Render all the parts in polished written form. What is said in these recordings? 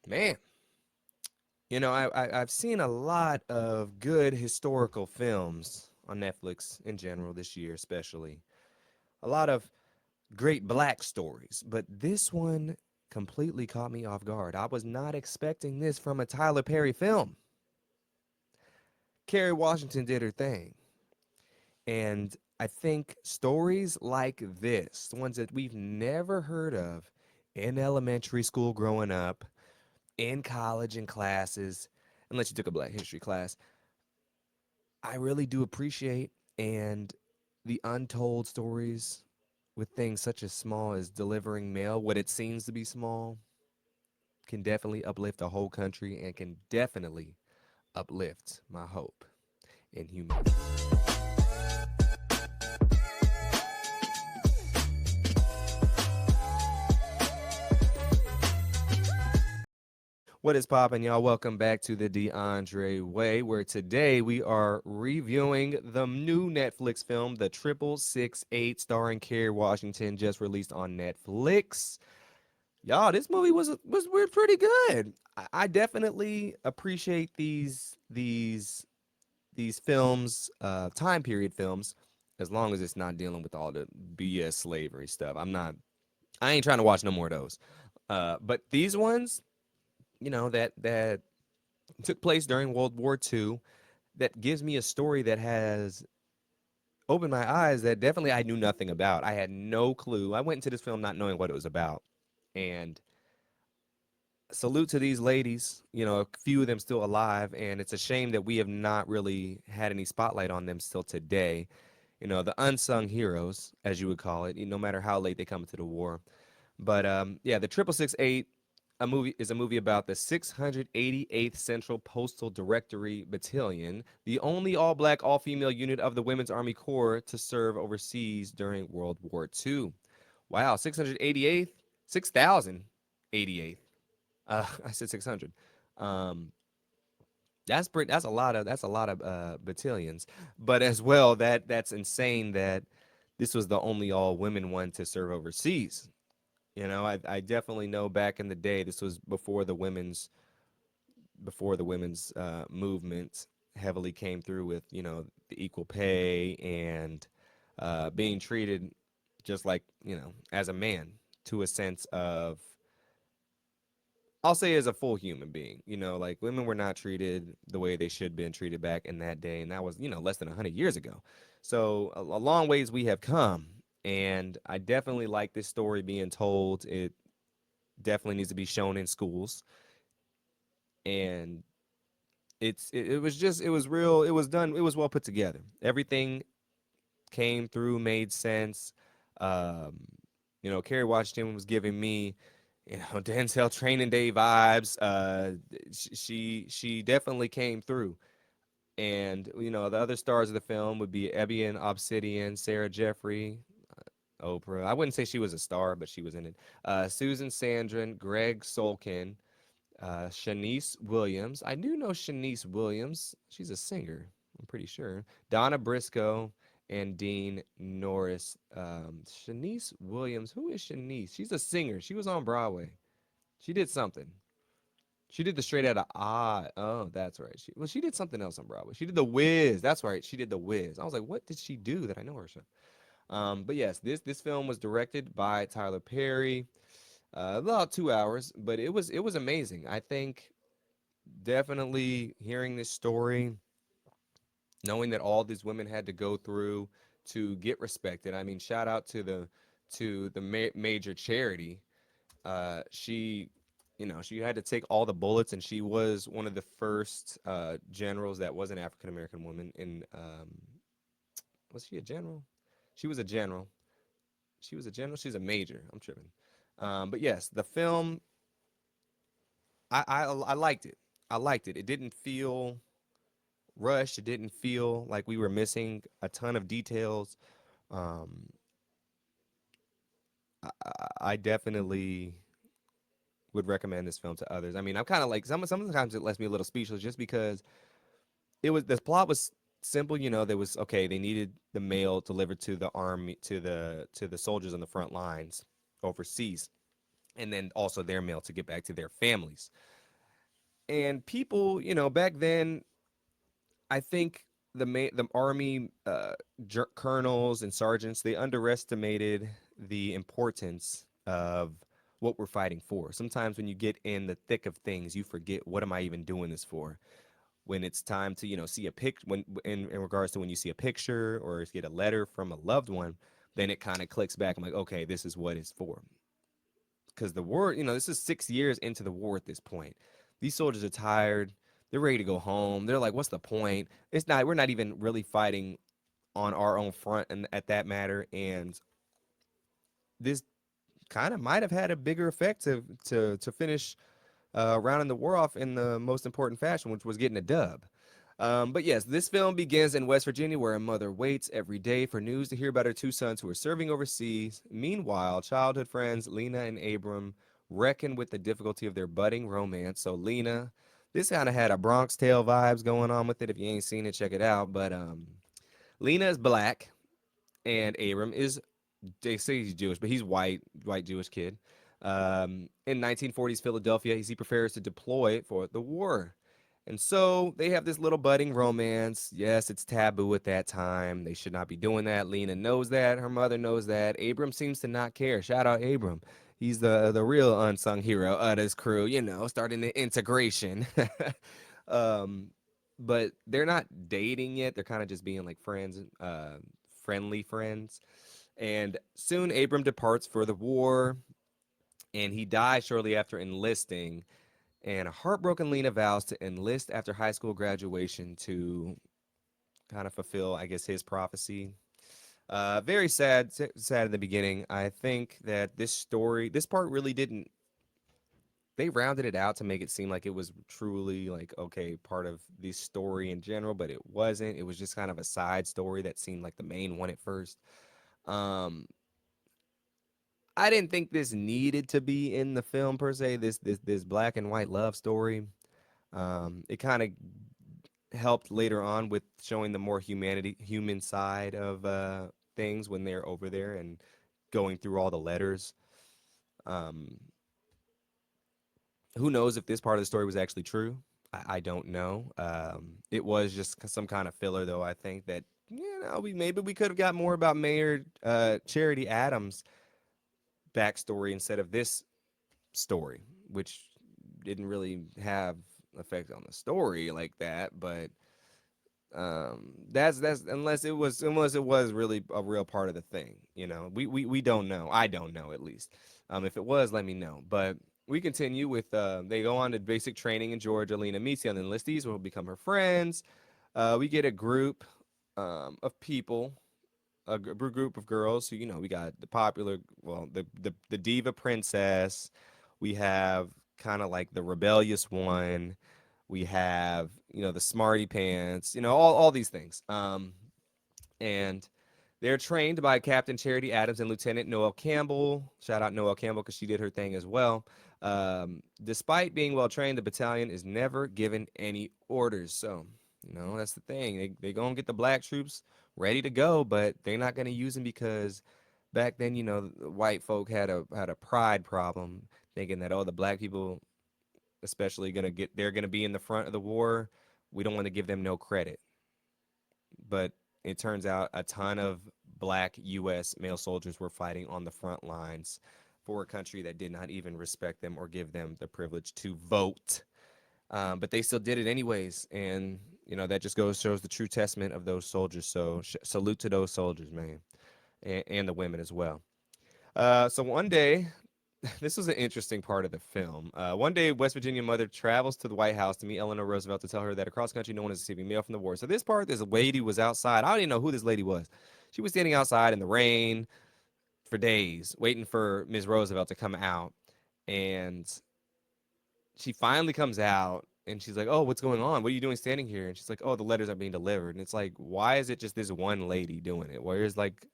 Man, I've seen a lot of good historical films on Netflix in general this year, especially. A lot of great black stories, but this one completely caught me off guard. I was not expecting this from a Tyler Perry film. Kerry Washington did her thing. And I think stories like this, the ones that we've never heard of in elementary school growing up, in college and classes, unless you took a black history class, I really do appreciate. And the untold stories with things such as small as delivering mail, what it seems to be small, can definitely uplift a whole country and can definitely uplift my hope in humanity. What is poppin', y'all? Welcome back to the DeAndre Way, where today we are reviewing the new Netflix film, The 666, starring Kerry Washington, just released on Netflix. Y'all, this movie was pretty good. I definitely appreciate these films, time period films, as long as it's not dealing with all the BS slavery stuff. I ain't trying to watch no more of those. But these ones, that took place during World War II, that gives me a story that has opened my eyes that definitely I knew nothing about. I had no clue. I went into this film not knowing what it was about. And salute to these ladies, a few of them still alive, and it's a shame that we have not really had any spotlight on them still today. The unsung heroes, as you would call it, no matter how late they come into the war. But yeah, the 666 a movie is a movie about the 688th Central Postal Directory Battalion, the only all-black, all-female unit of the Women's Army Corps to serve overseas during World War II. Wow, 688th, 6,088th. I said 600. Um, that's a lot of battalions, but as well that's insane that this was the only all women one to serve overseas. I definitely know back in the day this was before the women's movement heavily came through with the equal pay and being treated just like as a man, to a sense of, I'll say, as a full human being. Like, women were not treated the way they should have been treated back in that day, and that was less than 100 years ago. So a long ways we have come, and I definitely like this story being told. It definitely needs to be shown in schools, and it was just, it was real, it was done, it was well put together. Everything came through, made sense. um Kerry Washington was giving me Denzel Training Day vibes. She definitely came through. And the other stars of the film would be Ebion Obsidian, Sarah Jeffrey, Oprah. I wouldn't say she was a star, but she was in it. Susan Sandrin, Greg Solkin, Shanice Williams. I do know Shanice Williams. She's a singer, I'm pretty sure. Donna Briscoe and Dean Norris. Shanice Williams. Who is Shanice? She's a singer. She was on Broadway. She did something. She did the Straight Outta Ah. Oh, that's right. She did something else on Broadway. She did the Wiz. That's right. She did the Wiz. I was like, what did she do that I know her from? But yes, this film was directed by Tyler Perry. About 2 hours, but it was amazing. I think definitely hearing this story, knowing that all these women had to go through to get respected. I mean, shout out to the major charity. She, she had to take all the bullets, and she was one of the first generals that was an African American woman. In Was she a general? She was a general. She was a general. She's a major. I'm tripping. But yes, the film, I liked it. I liked it. It didn't feel rushed. It didn't feel like we were missing a ton of details. Um, I definitely would recommend this film to others. I mean, I'm kind of like, sometimes it lets me a little speechless, just because the plot was simple. There was, okay, they needed the mail delivered to the army, to the soldiers on the front lines overseas. and then also their mail to get back to their families. And people, back then, I think the army colonels and sergeants, they underestimated the importance of what we're fighting for. Sometimes when you get in the thick of things, you forget, what am I even doing this for? When it's time to see a pic, when in regards to when you see a picture or get a letter from a loved one, then it kind of clicks back. I'm like, okay, this is what it's for. Because the war, this is 6 years into the war at this point. These soldiers are tired. They're ready to go home. They're like, what's the point? It's not. We're not even really fighting on our own front, and at that matter. And this kind of might have had a bigger effect to finish rounding the war off in the most important fashion, which was getting a dub. But yes, this film begins in West Virginia, where a mother waits every day for news to hear about her two sons who are serving overseas. Meanwhile, childhood friends Lena and Abram reckon with the difficulty of their budding romance. So Lena, this kind of had a Bronx Tale vibes going on with it. If you ain't seen it, check it out. But Lena is black, and Abram is, they say he's Jewish, but he's white Jewish kid. In 1940s Philadelphia, he prefers to deploy for the war. And so they have this little budding romance. Yes, it's taboo at that time. They should not be doing that. Lena knows that. Her mother knows that. Abram seems to not care. Shout out Abram. He's the real unsung hero of this crew, starting the integration. um, but they're not dating yet. They're kind of just being like friends, friendly friends. And soon Abram departs for the war, and he dies shortly after enlisting. And a heartbroken Lena vows to enlist after high school graduation to kind of fulfill, I guess, his prophecy. Very sad, sad in the beginning. I think that this part really didn't. They rounded it out to make it seem like it was truly like, okay, part of the story in general, but it wasn't. It was just kind of a side story that seemed like the main one at first. Um, I didn't think this needed to be in the film per se. This black and white love story. It kind of helped later on with showing the more human side of things when they're over there and going through all the letters. Um, who knows if this part of the story was actually true? I don't know. It was just some kind of filler, though. I think that we could have got more about Mayor Charity Adams' backstory instead of this story, which didn't really have effect on the story like that. But that's unless it was really a real part of the thing. We don't know. I don't know, at least. If it was, let me know. But we continue with they go on to basic training in Georgia. Lena meets the other enlistees, will become her friends. We get a group of people, group of girls who, we got the popular, well, the diva princess. We have kind of like the rebellious one. We have, the smarty pants, all these things. And they're trained by Captain Charity Adams and Lieutenant Noel Campbell. Shout out Noel Campbell because she did her thing as well. Despite being well trained, the battalion is never given any orders. So, that's the thing. They go and get the black troops ready to go, but they're not going to use them because back then, the white folk had a pride problem, thinking that, oh, the black people especially they're gonna be in the front of the war. We don't want to give them no credit. But it turns out a ton of black US male soldiers were fighting on the front lines for a country that did not even respect them or give them the privilege to vote. But they still did it anyways, and that just shows the true testament of those soldiers. So salute to those soldiers, man, and the women as well. So one day, this was an interesting part of the film. One day, West Virginia mother travels to the White House to meet Eleanor Roosevelt to tell her that across country, no one is receiving mail from the war. So this lady was outside. I don't even know who this lady was. She was standing outside in the rain for days, waiting for Ms. Roosevelt to come out. And she finally comes out, and she's like, "Oh, what's going on? What are you doing standing here?" And she's like, "Oh, the letters are being delivered." And it's like, why is it just this one lady doing it? Where's like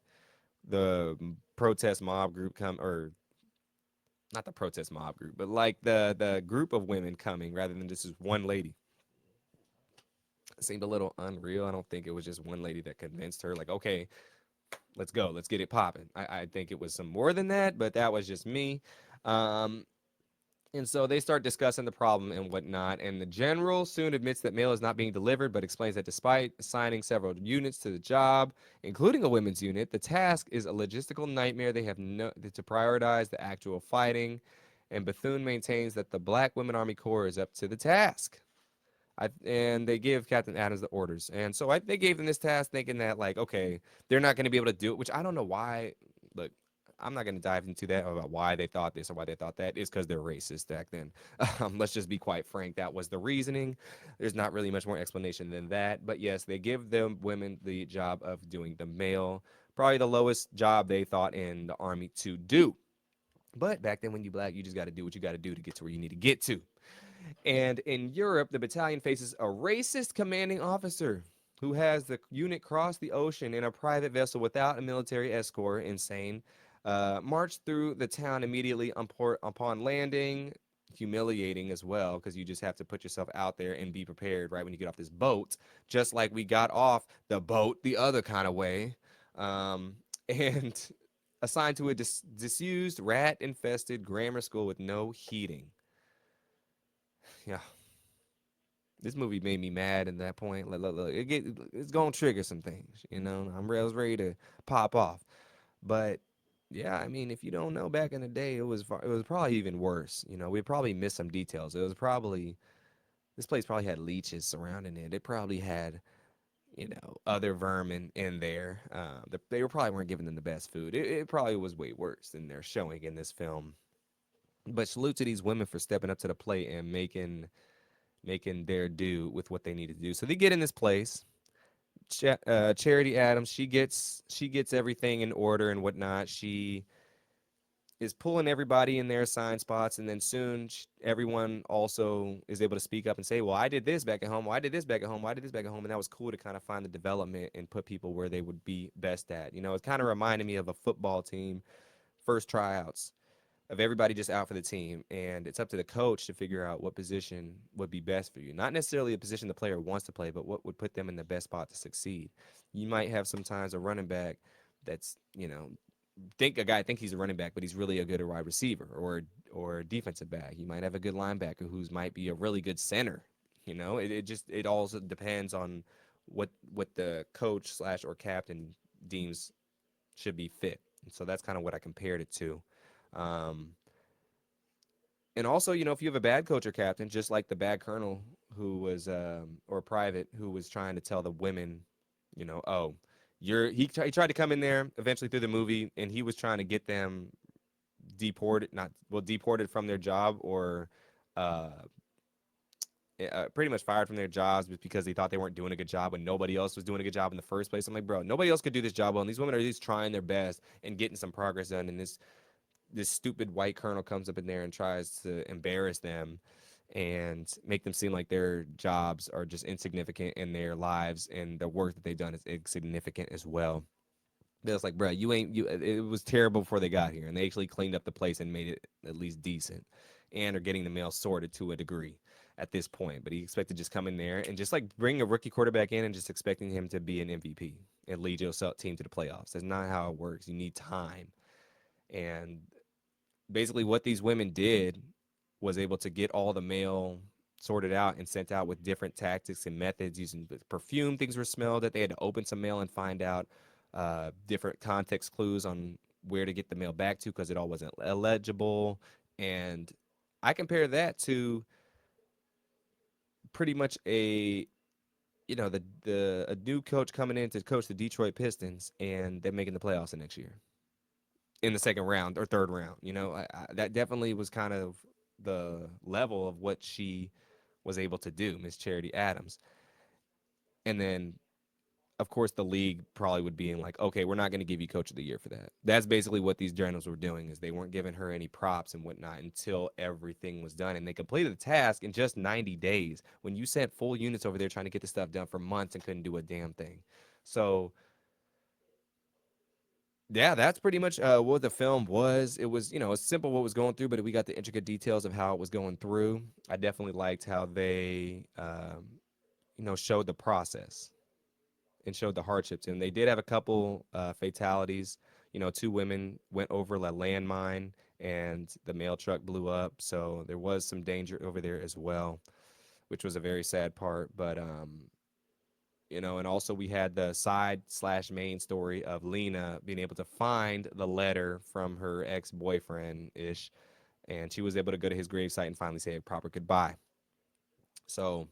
the protest mob group or not the protest mob group, but like the group of women coming rather than just this one lady? It seemed a little unreal. I don't think it was just one lady that convinced her, like, okay, let's go, let's get it popping. I think it was some more than that, but that was just me. Um, and so they start discussing the problem and whatnot. And the general soon admits that mail is not being delivered, but explains that despite assigning several units to the job, including a women's unit, the task is a logistical nightmare. They have no to prioritize the actual fighting. And Bethune maintains that the Black Women Army Corps is up to the task. And they give Captain Adams the orders. And so they gave them this task thinking that, like, okay, they're not going to be able to do it, which I don't know why. Look, I'm not going to dive into that about why they thought this or why they thought that. It's because they're racist back then. Let's just be quite frank. That was the reasoning. There's not really much more explanation than that. But yes, they give them women the job of doing the mail, probably the lowest job they thought in the army to do. But back then, when you black, you just got to do what you got to do to get to where you need to get to. And in Europe, the battalion faces a racist commanding officer who has the unit cross the ocean in a private vessel without a military escort. Insane. March through the town immediately upon landing. Humiliating as well, because you just have to put yourself out there and be prepared right when you get off this boat, just like we got off the boat the other kind of way. And assigned to a disused, rat infested grammar school with no heating. Yeah, this movie made me mad at that point. Look, it's gonna trigger some things, you know. I was ready to pop off, but yeah, I mean, if you don't know, back in the day, it was probably even worse. You know, we probably missed some details. It was probably this place probably had leeches surrounding it. It probably had other vermin in there. They were probably weren't giving them the best food. It probably was way worse than they're showing in this film. But salute to these women for stepping up to the plate and making their due with what they need to do. So they get in this place. Charity Adams, she gets everything in order and whatnot. She is pulling everybody in their assigned spots, and then soon everyone also is able to speak up and say, "Well, I did this back at home. Well, I did this back at home. Well, I did this back at home," and that was cool to kind of find the development and put people where they would be best at. It kind of reminded me of a football team first tryouts of everybody just out for the team, and it's up to the coach to figure out what position would be best for you. Not necessarily a position the player wants to play, but what would put them in the best spot to succeed. You might have sometimes a running back that's think a guy think he's a running back, but he's really a good wide receiver or a defensive back. You might have a good linebacker who's might be a really good center. It also depends on what the coach slash or captain deems should be fit. And so that's kind of what I compared it to. Um, and also, if you have a bad coach or captain, just like the bad colonel who was, or private who was trying to tell the women, oh, he tried to come in there eventually through the movie, and he was trying to get them deported, not well, deported from their job or, uh, pretty much fired from their jobs because they thought they weren't doing a good job when nobody else was doing a good job in the first place. I'm like, bro, nobody else could do this job well, and these women are at least trying their best and getting some progress done, and this stupid white colonel comes up in there and tries to embarrass them and make them seem like their jobs are just insignificant in their lives and the work that they've done is insignificant as well. But it's like, bro, you ain't you. It was terrible before they got here, and they actually cleaned up the place and made it at least decent, and are getting the mail sorted to a degree at this point. But he expected to just come in there and just like bring a rookie quarterback in and just expecting him to be an MVP and lead your team to the playoffs. That's not how it works. You need time, and basically what these women did was able to get all the mail sorted out and sent out with different tactics and methods using perfume. Things were smelled that they had to open some mail and find out different context clues on where to get the mail back to because it all wasn't illegible. And I compare that to pretty much a new coach coming in to coach the Detroit Pistons and they're making the playoffs the next year in the second round or third round. That definitely was kind of the level of what she was able to do, Miss Charity Adams. And then, of course, the league probably would be in like, okay, we're not going to give you Coach of the Year for that. That's basically what these journals were doing is they weren't giving her any props and whatnot until everything was done. And they completed the task in just 90 days when you sent full units over there trying to get the stuff done for months and couldn't do a damn thing. So yeah, that's pretty much what the film was. It was, it's simple what was going through, but we got the intricate details of how it was going through. I definitely liked how they, showed the process and showed the hardships. And they did have a couple fatalities. Two women went over a landmine and the mail truck blew up. So there was some danger over there as well, which was a very sad part. But and also we had the side slash main story of Lena being able to find the letter from her ex boyfriend ish, and she was able to go to his gravesite and finally say a proper goodbye. So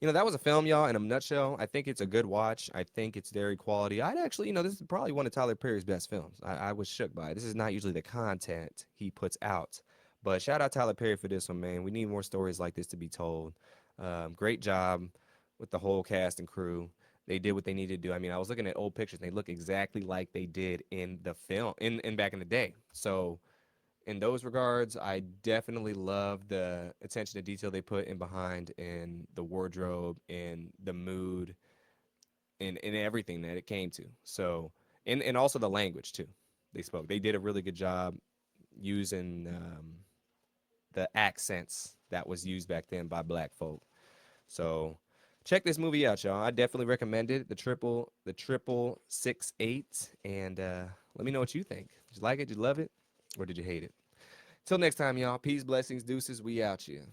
that was a film, y'all, in a nutshell. I think it's a good watch. I think it's very quality. I'd actually, this is probably one of Tyler Perry's best films. I was shook by it. This is not usually the content he puts out. But shout out Tyler Perry for this one, man. We need more stories like this to be told. Great job with the whole cast and crew. They did what they needed to do. I mean, I was looking at old pictures. And they look exactly like they did in the film, in back in the day. So in those regards, I definitely love the attention to detail they put in behind in the wardrobe and the mood and everything that it came to. So, and also the language too. They spoke. They did a really good job using the accents that was used back then by black folk. So, check this movie out, y'all. I definitely recommend it. The triple 68, and let me know what you think. Did you like it? Did you love it? Or did you hate it? Till next time, y'all. Peace, blessings, deuces. We out here.